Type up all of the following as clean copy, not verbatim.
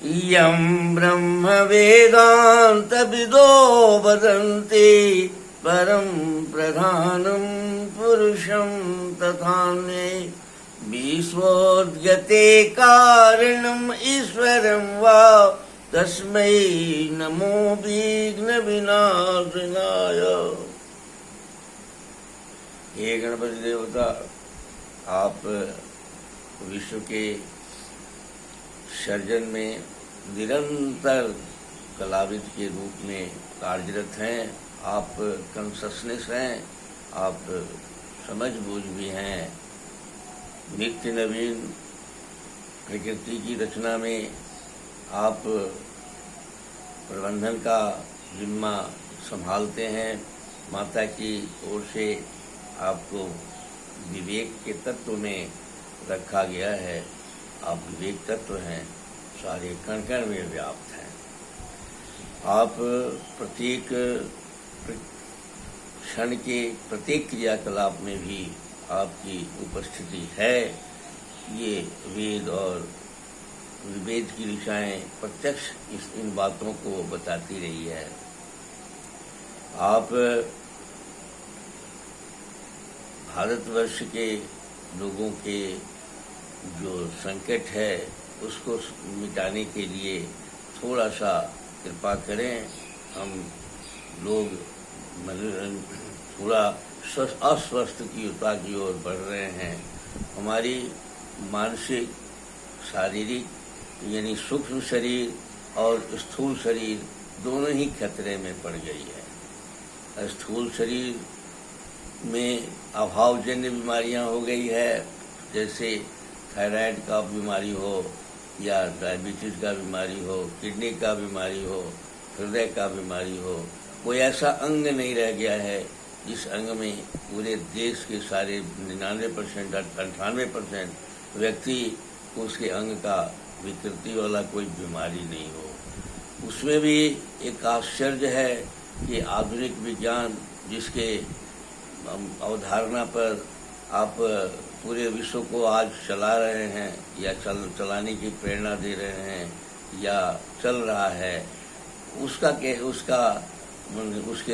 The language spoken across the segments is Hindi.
यं ब्रह्म वेदांत विदो वदन्ति परं प्रधानं पुरुषं तथान्ये विश्वोद्गते कारणम् ईश्वरं वा तस्मै नमो विघ्न विनाशनाय। हे गणपति देवता, आप विश्व के सर्जन में निरंतर कलाविद के रूप में कार्यरत हैं। आप कॉन्शसनेस हैं, आप समझबूझ भी हैं। नित्य नवीन प्रकृति की रचना में आप प्रबंधन का जिम्मा संभालते हैं। माता की ओर से आपको विवेक के तत्व में रखा गया है। आप विवेक तत्व हैं, सारे कण कण में व्याप्त हैं। आप प्रत्येक क्षण के प्रत्येक क्रियाकलाप में भी आपकी उपस्थिति है। ये वेद और विवेद की दिशाएं प्रत्यक्ष इन बातों को बताती रही है। आप भारतवर्ष के लोगों के जो संकट है उसको मिटाने के लिए थोड़ा सा कृपा करें। हम लोग थोड़ा अस्वस्थता की ओर बढ़ रहे हैं। हमारी मानसिक शारीरिक यानी सूक्ष्म शरीर और स्थूल शरीर दोनों ही खतरे में पड़ गई है। स्थूल शरीर में अभावजन्य बीमारियां हो गई है, जैसे थायराइड का बीमारी हो या डायबिटीज का बीमारी हो, किडनी का बीमारी हो, हृदय का बीमारी हो। कोई ऐसा अंग नहीं रह गया है जिस अंग में पूरे देश के सारे 99% 98% व्यक्ति को उसके अंग का विकृति वाला कोई बीमारी नहीं हो। उसमें भी एक आश्चर्य है कि आधुनिक विज्ञान जिसके अवधारणा पर आप पूरे विश्व को आज चला रहे हैं या चलाने की प्रेरणा दे रहे हैं या चल रहा है, उसके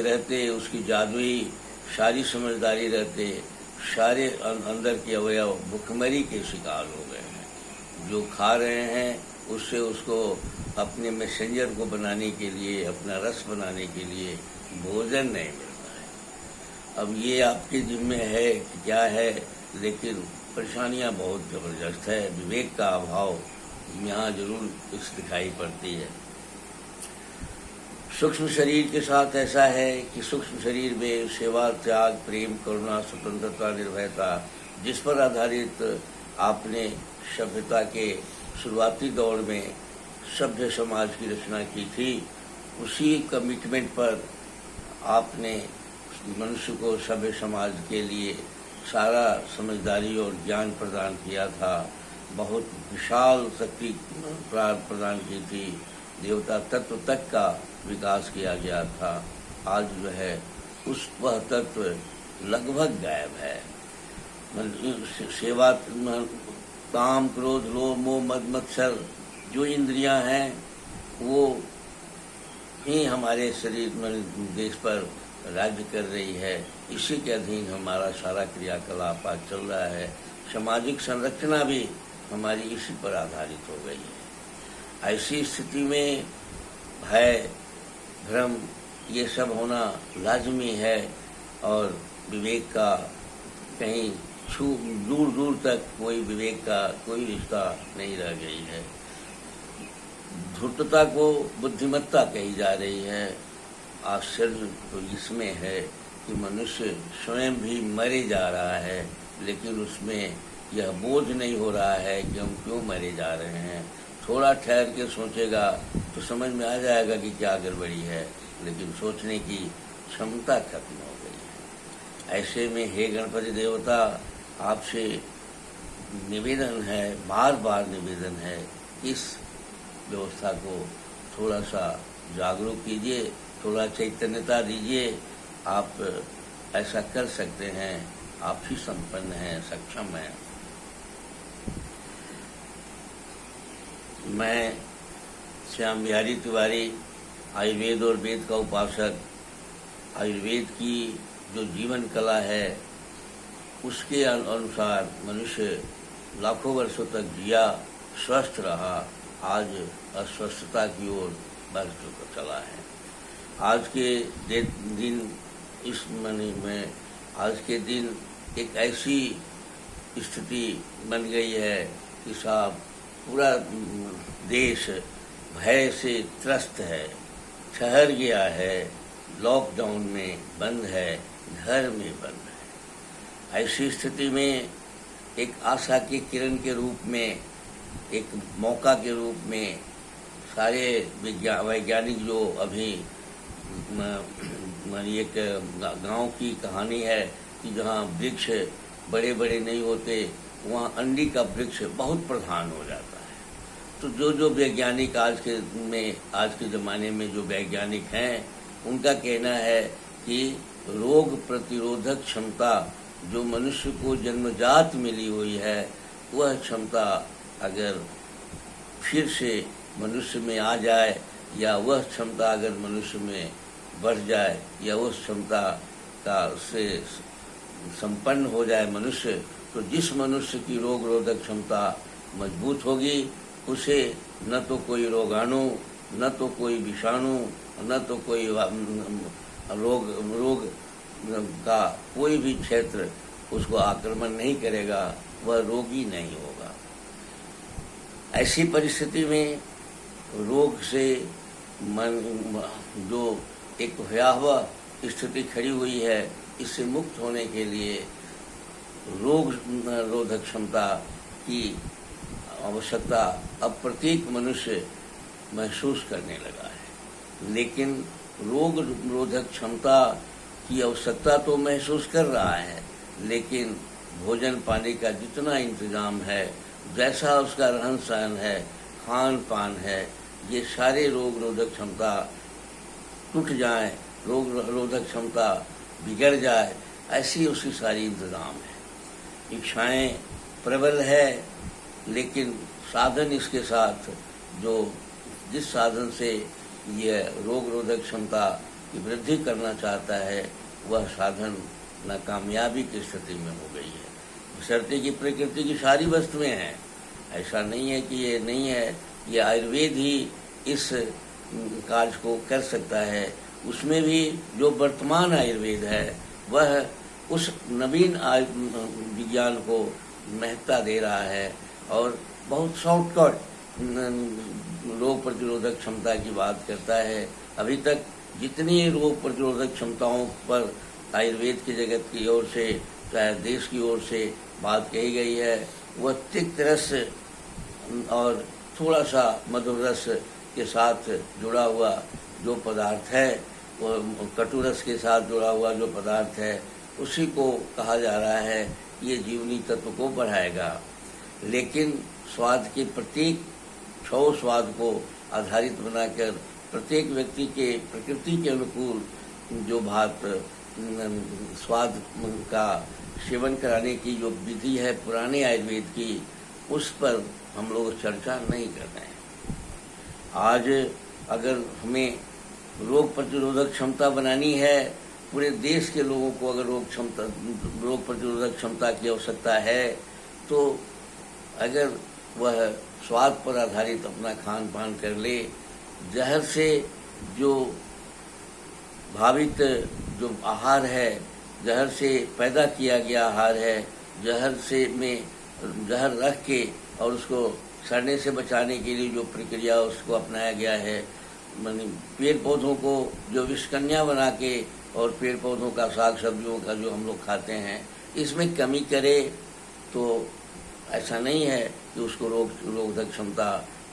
रहते उसकी जादुई सारी समझदारी रहते सारे अंदर के अवयव भुखमरी के शिकार हो गए हैं। जो खा रहे हैं उससे उसको अपने मैसेंजर को बनाने के लिए, अपना रस बनाने के लिए भोजन नहीं मिलता है। अब ये आपके जिम्मे है कि क्या है, लेकिन परेशानियां बहुत जबरदस्त है। विवेक का अभाव यहाँ जरूर कुछ दिखाई पड़ती है। सूक्ष्म शरीर के साथ ऐसा है कि सूक्ष्म शरीर में सेवा, त्याग, प्रेम, करुणा, स्वतंत्रता, निर्भयता जिस पर आधारित आपने सभ्यता के शुरुआती दौर में सभ्य समाज की रचना की थी, उसी कमिटमेंट पर आपने मनुष्य को सभ्य समाज के लिए सारा समझदारी और ज्ञान प्रदान किया था। बहुत विशाल शक्ति प्रदान की थी। देवता तत्व तक का विकास किया गया था। आज जो है वह तत्व लगभग गायब है। सेवा, काम, क्रोध, लोभ, मोह, मद, मत्सर जो इंद्रियां हैं वो ही हमारे शरीर में देश पर राज्य कर रही है। इसी के अधीन हमारा सारा क्रियाकलाप आज चल रहा है। सामाजिक संरचना भी हमारी इसी पर आधारित हो गई है। ऐसी स्थिति में भय, भ्रम ये सब होना लाजमी है और विवेक का कहीं दूर दूर तक कोई विवेक का कोई रिश्ता नहीं रह गई है। धूर्तता को बुद्धिमत्ता कही जा रही है। आश्चर्य तो इसमें है कि मनुष्य स्वयं भी मरे जा रहा है, लेकिन उसमें यह बोझ नहीं हो रहा है कि हम क्यों मरे जा रहे हैं। थोड़ा ठहर के सोचेगा तो समझ में आ जाएगा कि क्या गड़बड़ी है, लेकिन सोचने की क्षमता खत्म हो गई है। ऐसे में हे गणपति देवता, आपसे निवेदन है, बार बार निवेदन है, इस व्यवस्था को थोड़ा सा जागरूक कीजिए, थोड़ा चैतन्यता दीजिए। आप ऐसा कर सकते हैं, आप ही संपन्न हैं, सक्षम हैं। मैं श्याम बिहारी तिवारी आयुर्वेद और वेद का उपासक, आयुर्वेद की जो जीवन कला है उसके अनुसार मनुष्य लाखों वर्षों तक जिया, स्वस्थ रहा, आज अस्वस्थता की ओर बढ़ चला है। आज के दिन इस महीने में आज के दिन एक ऐसी स्थिति बन गई है कि साहब पूरा देश भय से त्रस्त है, ठहर गया है, लॉकडाउन में बंद है, घर में बंद है। ऐसी स्थिति में एक आशा के किरण के रूप में, एक मौका के रूप में सारे वैज्ञानिक जो अभी एक गांव की कहानी है कि जहाँ वृक्ष बड़े बड़े नहीं होते वहाँ अंडी का वृक्ष बहुत प्रधान हो जाता है। तो जो वैज्ञानिक आज के ज़माने में जो वैज्ञानिक हैं उनका कहना है कि रोग प्रतिरोधक क्षमता जो मनुष्य को जन्मजात मिली हुई है वह क्षमता अगर फिर से मनुष्य में आ जाए या वह क्षमता अगर मनुष्य में बढ़ जाए या उस क्षमता का से संपन्न हो जाए मनुष्य, तो जिस मनुष्य की रोग रोधक क्षमता मजबूत होगी उसे न तो कोई रोगाणु, न तो कोई विषाणु, न तो कोई रोग का कोई भी क्षेत्र उसको आक्रमण नहीं करेगा, वह रोगी नहीं होगा। ऐसी परिस्थिति में रोग से जो एक भयावह स्थिति खड़ी हुई है, इससे मुक्त होने के लिए रोग रोधक क्षमता की आवश्यकता अब प्रत्येक मनुष्य महसूस करने लगा है। लेकिन रोग रोधक क्षमता की आवश्यकता तो महसूस कर रहा है, लेकिन भोजन पानी का जितना इंतजाम है, जैसा उसका रहन सहन है, खान पान है, ये सारे रोग रोधक क्षमता टूट जाए, रोग रोधक क्षमता बिगड़ जाए, ऐसी उसकी सारी इंतजाम है। इच्छाएं प्रबल है, लेकिन साधन इसके साथ जिस साधन से यह रोग रोधक क्षमता की वृद्धि करना चाहता है वह साधन नाकामयाबी की स्थिति में हो गई है। बशर्ते की प्रकृति की सारी वस्तुएं हैं, ऐसा नहीं है कि ये नहीं है, ये आयुर्वेद ही इस कार्य को कर सकता है। उसमें भी जो वर्तमान आयुर्वेद है वह उस नवीन विज्ञान को महत्ता दे रहा है और बहुत शॉर्टकट रोग प्रतिरोधक क्षमता की बात करता है। अभी तक जितनी रोग प्रतिरोधक क्षमताओं पर आयुर्वेद की जगत की ओर से, चाहे देश की ओर से बात कही गई है, वह तिक्त रस और थोड़ा सा मधुर रस के साथ जुड़ा हुआ जो पदार्थ है, वो कटु रस के साथ जुड़ा हुआ जो पदार्थ है, उसी को कहा जा रहा है ये जीवनी तत्व को बढ़ाएगा। लेकिन स्वाद के प्रत्येक 6 स्वाद को आधारित बनाकर प्रत्येक व्यक्ति के प्रकृति के अनुकूल जो भात स्वाद का सेवन कराने की जो विधि है पुराने आयुर्वेद की, उस पर हम लोग चर्चा नहीं कर रहे हैं। आज अगर हमें रोग प्रतिरोधक क्षमता बनानी है, पूरे देश के लोगों को अगर रोग प्रतिरोधक क्षमता की आवश्यकता है, तो अगर वह स्वाद पर आधारित अपना खान पान कर ले, जहर से जो भावित जो आहार है, जहर से पैदा किया गया आहार है, जहर रख के और उसको सड़ने से बचाने के लिए जो प्रक्रिया उसको अपनाया गया है, पेड़ पौधों को जो विषकन्या बना के और पेड़ पौधों का साग सब्जियों का जो हम लोग खाते हैं, इसमें कमी करे तो ऐसा नहीं है कि उसको रोधक क्षमता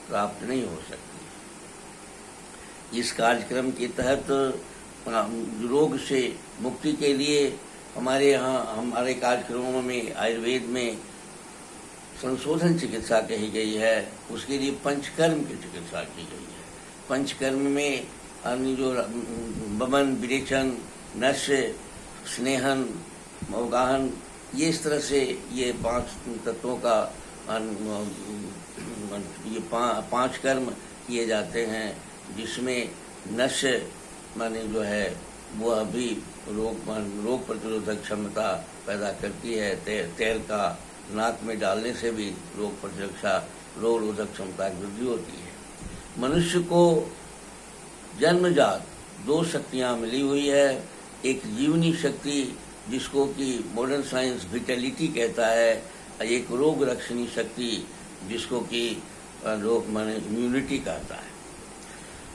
प्राप्त नहीं हो सकती। इस कार्यक्रम के तहत रोग से मुक्ति के लिए हमारे कार्यक्रमों में आयुर्वेद में संशोधन चिकित्सा कही गई है, उसके लिए पंचकर्म की चिकित्सा की गई है। पंचकर्म में जो बमन, विरेचन, नश्य, स्नेहन, अवगाहन, ये इस तरह से ये 5 तत्वों का ये 5 कर्म किए जाते हैं, जिसमें नशे माने जो है वो अभी रोग प्रतिरोधक क्षमता पैदा करती है। तेल का नाक में डालने से भी रोग रोधक क्षमता की वृद्धि होती है। मनुष्य को जन्मजात 2 शक्तियाँ मिली हुई है, एक जीवनी शक्ति जिसको कि मॉडर्न साइंस विटैलिटी कहता है, एक रोग रक्षणी शक्ति जिसको कि रोग माने इम्यूनिटी कहता है।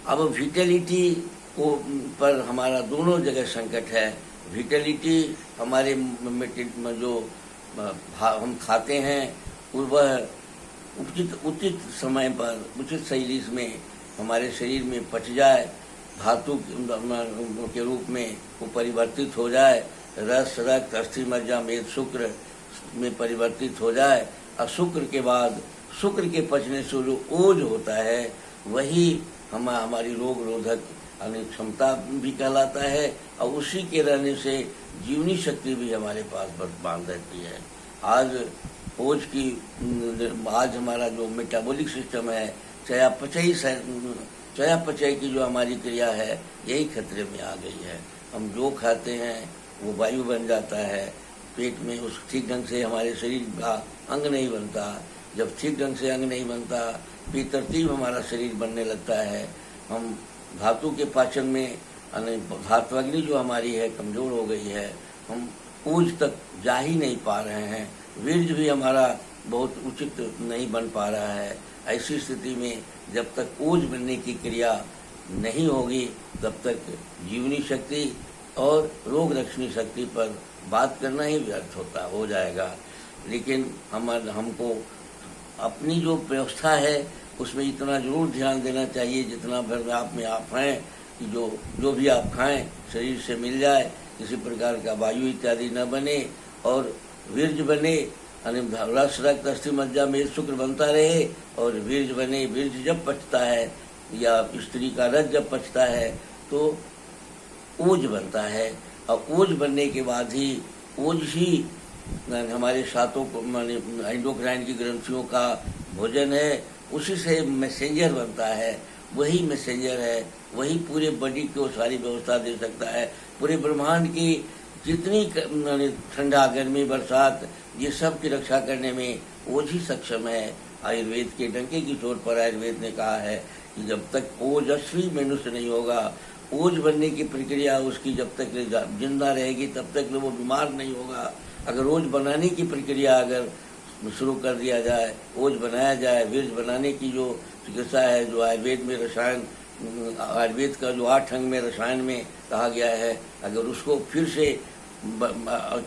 अब विटैलिटी को पर हमारा दोनों जगह संकट है। विटैलिटी हमारे जो हम खाते हैं वह उचित समय पर उचित शैली में हमारे शरीर में पच जाए, धातु के रूप में वो परिवर्तित हो जाए, रस रक्त अस्थि मज्जा मेद शुक्र में परिवर्तित हो जाए, और शुक्र के बाद शुक्र के पचने से जो ओज होता है वही हमारी रोग रोधक क्षमता भी कहलाता है, और उसी के रहने से जीवनी शक्ति भी हमारे पास बांध रहती है। आज हमारा जो मेटाबॉलिक सिस्टम है, चयापचय की जो हमारी क्रिया है, यही खतरे में आ गई है। हम जो खाते हैं वो वायु बन जाता है पेट में, उस ठीक ढंग से हमारे शरीर का अंग नहीं बनता। जब ठीक ढंग से अंग नहीं बनता, बेतरतीब हमारा शरीर बनने लगता है। हम धातु के पाचन में धात्वाग्नि जो हमारी है कमजोर हो गई है, हम ऊर्ज तक जा ही नहीं पा रहे हैं, वीर्य भी हमारा बहुत उचित नहीं बन पा रहा है। ऐसी स्थिति में जब तक ऊर्ज बनने की क्रिया नहीं होगी तब तक जीवनी शक्ति और रोग रक्षणी शक्ति पर बात करना ही व्यर्थ हो जाएगा। लेकिन हमको अपनी जो व्यवस्था है उसमें इतना जरूर ध्यान देना चाहिए, जितना भर आप में आप हैं कि जो भी आप खाएं शरीर से मिल जाए, किसी प्रकार का वायु इत्यादि न बने और वीर्य बने, रस रक्त अस्थि मज्जा में शुक्र बनता रहे और वीर्य बने। वीर्य जब पचता है या स्त्री का रज जब पचता है तो ओज बनता है, और ओज बनने के बाद ही ओज ही हमारे सातों को माने एंडोक्राइन की ग्रंथियों का भोजन है, उसी से मैसेंजर बनता है। वही मैसेंजर है, वही पूरे बॉडी को सारी व्यवस्था दे सकता है। पूरे ब्रह्मांड की जितनी ठंडा गर्मी बरसात ये सब की रक्षा करने में ओज ही सक्षम है। आयुर्वेद के डंके की चोट पर आयुर्वेद ने कहा है कि जब तक ओजस्वी मनुष्य नहीं होगा, ओज बनने की प्रक्रिया उसकी जब तक जिंदा रहेगी तब तक वो बीमार नहीं होगा। अगर ओज बनाने की प्रक्रिया अगर शुरू कर दिया जाए, ओज बनाया जाए, वीर्य बनाने की जो चिकित्सा है, जो आयुर्वेद में आयुर्वेद का जो 8 अंग में रसायन में कहा गया है, अगर उसको फिर से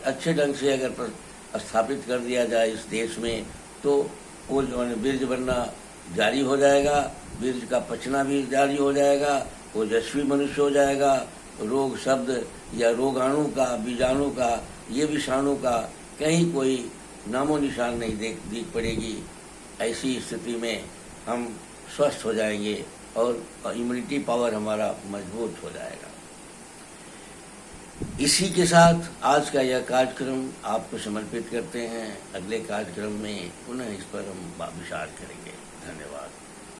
अच्छे ढंग से अगर स्थापित कर दिया जाए इस देश में, तो ओज वीर्य बनना जारी हो जाएगा, वीर्य का पचना भी जारी हो जाएगा, ओजस्वी मनुष्य हो जाएगा। रोग शब्द या रोगाणु का, बीजाणु का, ये विषाणु का कहीं कोई नामो निशान नहीं दिख पड़ेगी। ऐसी स्थिति में हम स्वस्थ हो जाएंगे और इम्यूनिटी पावर हमारा मजबूत हो जाएगा। इसी के साथ आज का यह कार्यक्रम आपको समर्पित करते हैं। अगले कार्यक्रम में पुनः इस पर हम विचार करेंगे। धन्यवाद।